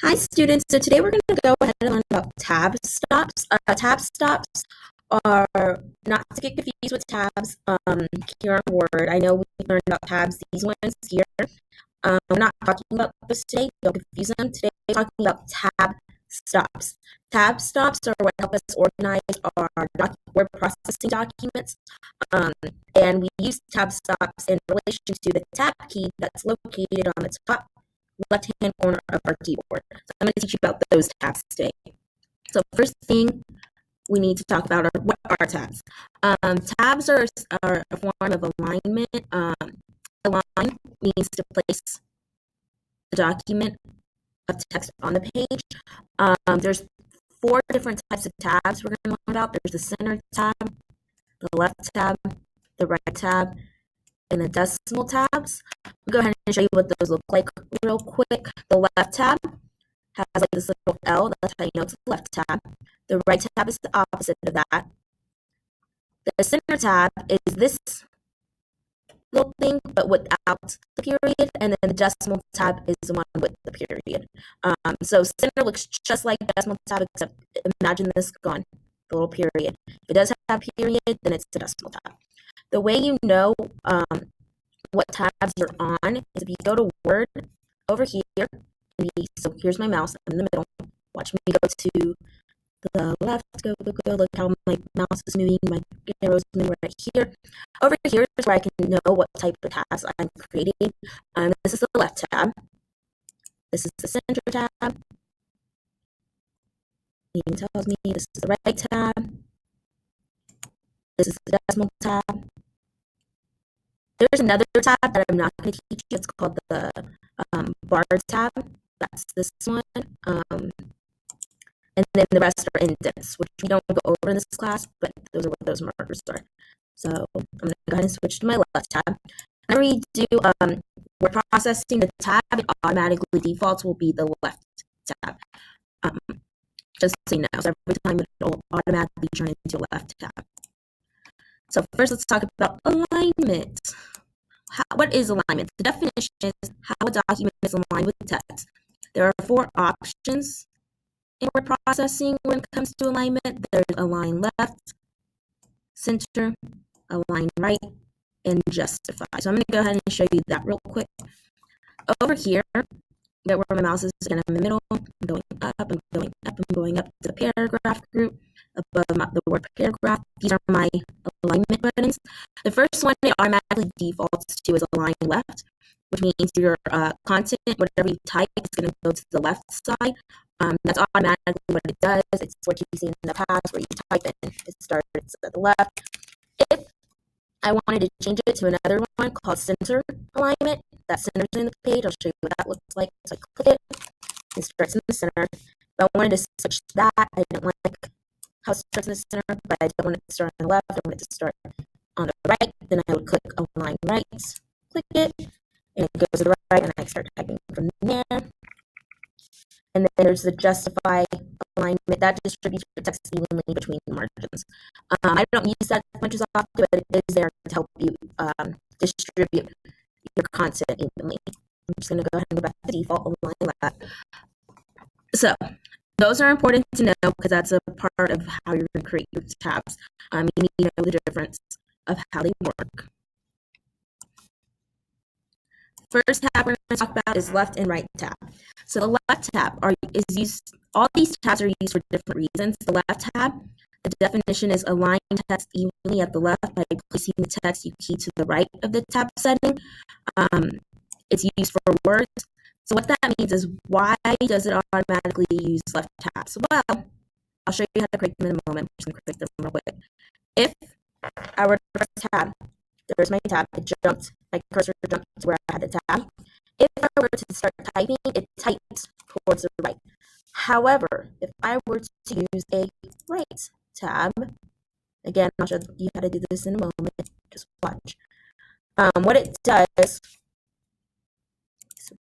Hi, students. So today we're going to go ahead and learn about tab stops. Tab stops are not to get confused with tabs here on Word. I know we learned about tabs, these ones here. We're not talking about this today. Don't confuse them. Today we're talking about tab stops. Tab stops are what help us organize our word processing documents. And we use tab stops in relation to the tab key that's located on the top left-hand corner of our keyboard. So I'm going to teach you about those tabs today. So first thing we need to talk about are what are tabs. Tabs are a form of alignment. Align means to place the document of text on the page. There's four different types of tabs we're going to learn about. There's the center tab, the left tab, the right tab, and the decimal tabs. I'll go ahead and show you what those look like real quick. The left tab has like this little L, that's how you know it's the left tab. The right tab is the opposite of that. The center tab is this little thing, but without the period, and then the decimal tab is the one with the period. So center looks just like the decimal tab, except imagine this gone, the little period. If it does have a period, then it's the decimal tab. The way you know what tabs you're on is if you go to Word over here, so here's my mouse, I'm in the middle. Watch me go to the left, go, look how my mouse is moving, my arrows moving right here. Over here is where I can know what type of tabs I'm creating. This is the left tab. This is the center tab. It even tells me this is the right tab. This is the decimal tab. There's another tab that I'm not going to teach you. It's called the bar tab. That's this one. And then the rest are indents, which we don't go over in this class, but those are what those markers are. So I'm going to go ahead and switch to my left tab. Whenever we do word processing, the tab it automatically defaults will be the left tab. Just so you know, so every time it will automatically turn into a left tab. So first, let's talk about alignment. What is alignment? The definition is how a document is aligned with text. There are four options in word processing when it comes to alignment. There's align left, center, align right, and justify. So I'm going to go ahead and show you that real quick. Over here, where my mouse is, again, I'm in the middle, I'm going up, I'm going up, I'm going up to the paragraph group. Above the word paragraph, these are my alignment buttons. The first one it automatically defaults to is align left, which means your content, whatever you type, is going to go to the left side. That's automatically what it does. It's what you've seen in the past where you type it and it starts at the left. If I wanted to change it to another one called center alignment, that centers in the page. I'll show you what that looks like. So I click it, it starts in the center. If I wanted to switch that, I didn't like how it starts in the center, but I don't want it to start on the left, I want it to start on the right, then I would click align right, click it, and it goes to the right, and I start typing from there. And then there's the justify alignment, that distributes your text evenly between the margins. I don't use that as much as often, but it is there to help you distribute your content evenly. I'm just going to go ahead and go back to the default align left. So those are important to know because that's a part of how you're going to create your tabs. You need to know the difference of how they work. First tab we're going to talk about is left and right tab. So the left tab is used, all these tabs are used for different reasons. The left tab, the definition is align text evenly at the left by placing the text you key to the right of the tab setting. It's used for words. So what that means is, why does it automatically use left tabs? Well, I'll show you how to create them in a moment. I'm just going to create them real quick. If I were to press tab, there's my tab. It jumped, my cursor jumped to where I had the tab. If I were to start typing, it types towards the right. However, if I were to use a right tab, again, I'll show you how to do this in a moment. Just watch. What it does,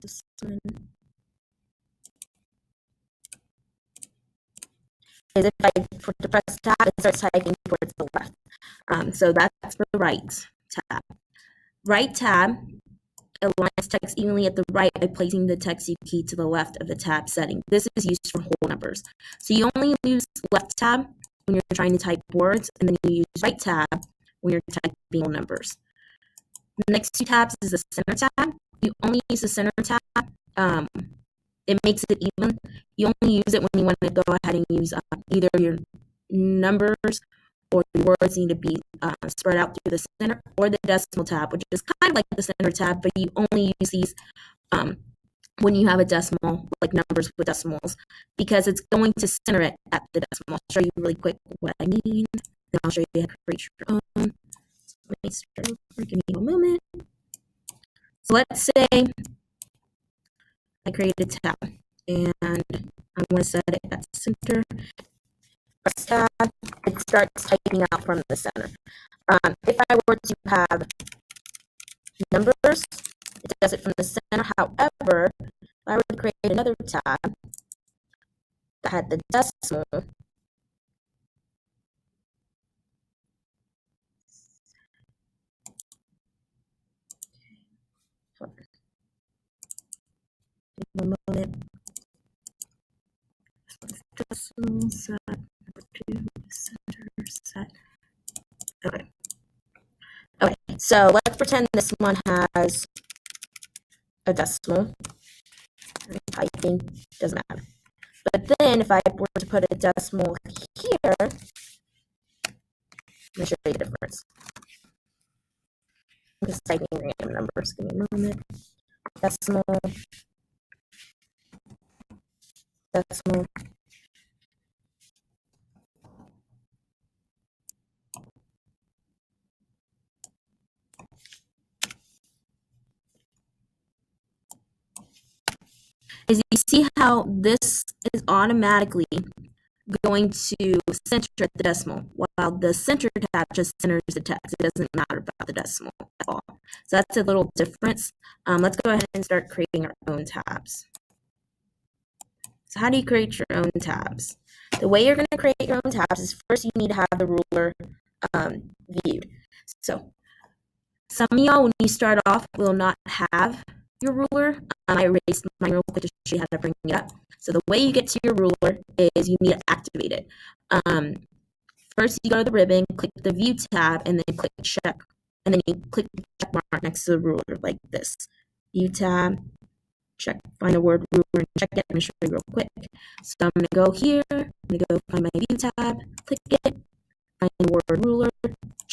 this one, is if I press tab, it starts typing towards the left. So that's the right tab. Right tab aligns text evenly at the right by placing the text key to the left of the tab setting. This is used for whole numbers. So you only use left tab when you're trying to type words, and then you use right tab when you're typing whole numbers. The next two tabs is the center tab. You only use the center tab. It makes it even. You only use it when you want to go ahead and use either your numbers or your words need to be spread out through the center, or the decimal tab, which is kind of like the center tab, but you only use these when you have a decimal, like numbers with decimals, because it's going to center it at the decimal. I'll show you really quick what I mean, then I'll show you how to create your own. Let me start over. Give me a moment. So let's say I created a tab, and I want to set it at center. Press tab, it starts typing out from the center. If I were to have numbers, it does it from the center. However, if I were to create another tab that had the decimal, one moment. Decimal set, number 2, center set. Okay. Okay, so let's pretend this one has a decimal. Typing doesn't matter. But then if I were to put a decimal here, let me show you the difference. I'm just typing random numbers. Give me a moment. Decimal. Decimal. As you see how this is automatically going to center at the decimal, while the center tab just centers the text. It doesn't matter about the decimal at all. So that's a little difference. Let's go ahead and start creating our own tabs. So how do you create your own tabs? The way you're going to create your own tabs is first you need to have the ruler viewed. So some of y'all, when you start off, will not have your ruler. I erased mine real quick to show you how to bring it up. So the way you get to your ruler is you need to activate it. First, you go to the ribbon, click the View tab, and then click Check. And then you click the check mark next to the ruler like this. View tab, check, find the word ruler, and check it. I'm going to show you real quick. So I'm going to go here, I'm going to go find my View tab, click it, find the word ruler,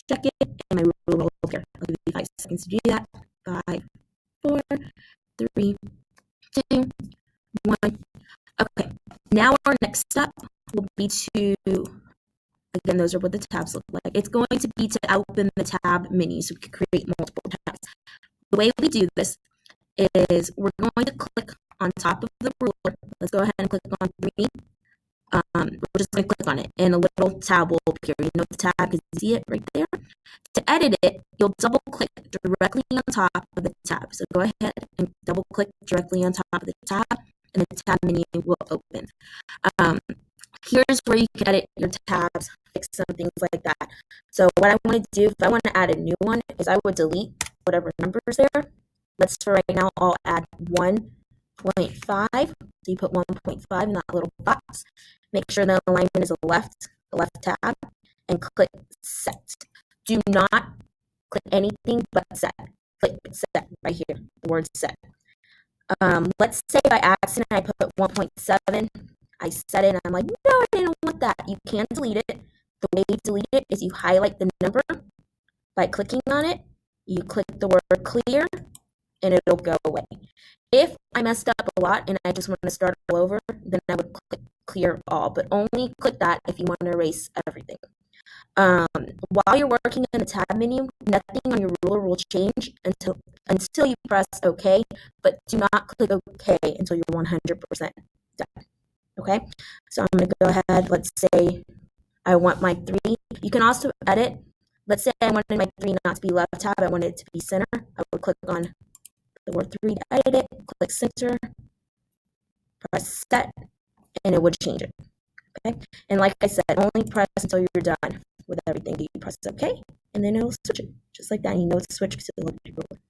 check it, and my ruler will appear. I'll give you 5 seconds to do that. 5, 4, 3, 2, 1. Okay, now our next step will be to, again, those are what the tabs look like. It's going to be to open the tab menu so we can create multiple tabs. The way we do this is we're going to click on top of the ruler. Let's go ahead and click on 3. We're just going to click on it, and a little tab will appear. You know the tab, because you see it right there. To edit it, you'll double click directly on top of the tab. So go ahead and double click directly on top of the tab, and the tab menu will open. Here's where you can edit your tabs, fix some things like that. So what I want to do, if I want to add a new one, is I would delete whatever number's there. Let's, for right now, I'll add 1.5. So you put 1.5 in that little box. Make sure the alignment is the left tab, and click Set. Do not click anything but Set. Click Set right here, the word Set. Let's say by accident I put 1.7. I set it and I'm like, no, I didn't want that. You can delete it. The way you delete it is you highlight the number by clicking on it. You click the word clear and it'll go away. If I messed up a lot and I just want to start all over, then I would click clear all, but only click that if you want to erase everything. While you're working in the tab menu, nothing on your ruler will change until you press OK, but do not click OK until you're 100% done. Okay, so I'm going to go ahead. Let's say I want my 3. You can also edit. Let's say I wanted my 3 not to be left tab. I wanted it to be center. I would click on the word 3 to edit it, click center, press set, and it would change it. Okay, and like I said, only press until you're done with everything. You press OK, and then it'll switch it just like that. You know it's switched because it'll be ruler.